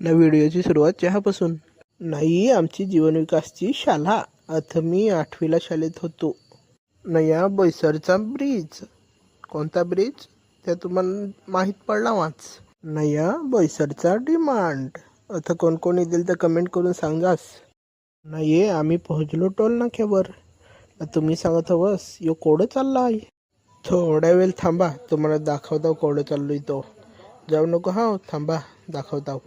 ना व्हिडिओची सुरुवात चहापासून. नाही, आमची जीवन विकासची शाळा. आता मी 8वीला शाळेत होतो. नया बोईसरचा ब्रिज. कोणता ब्रिज ते तुम्हाला माहीत पडला वाच. नया बोईसरचा डिमांड. आता कोण कोण येतील तर कमेंट करून सांगास. नाही, आम्ही पोहोचलो टोल नाक्यावर. तुम्ही सांगत हवस यो कोडं चाललाय. थोड्या वेळ थांबा, तुम्हाला दाखवतो कोडं चाललोय तो. जाऊ नको, हा थांबा दाखवताव.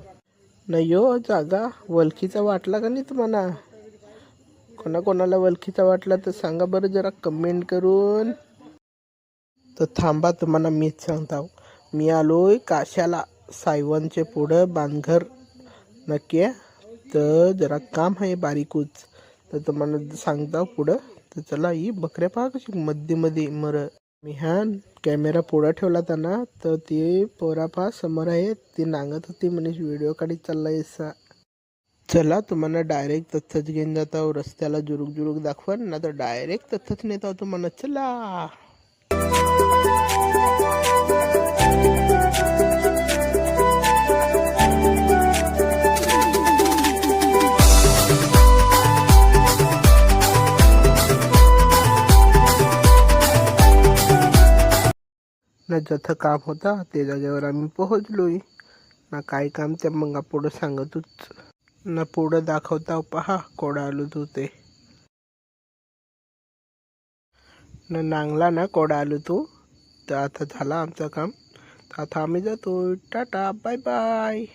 नाही हो, जागा वलखीचा वाटला का नाही तुम्हाला? कोणाकोणाला वलखीचा वाटला तर सांगा बरं जरा कमेंट करून. तर थांबा, तुम्हाला मीच सांगताव. मी आलोय काशाला, सायवनचे पुढं बांधघर. नक्की तर जरा काम आहे बारीकूच, तर तुम्हाला सांगताव पुढं. तर चला, ही बकऱ्या पहा कशी मध्ये मर. मी कॅमेरा पुढं ठेवला त्यांना, तर ते पोरापा समोर आहे. ती नांगत होती म्हणे व्हिडिओ काढीत चाललाय असा. चला, तुम्हाला डायरेक्ट तथ्थच घेऊन जातो. रस्त्याला जुरुक जुरुक दाखवून ना तर डायरेक्ट तथ्थच नेता तुम्हाला. चला. ना जथं काम होता ते जागेवर आम्ही पोहोचलोय. ना काय काम ते मग पुढं सांगतोच ना. पुढं दाखवता पहा कोडा आलो तू ते. ना नांगला ना कोडा आलो तू. तर आता झाला आमचं काम. तर आता आम्ही जातो. Tata, bye bye.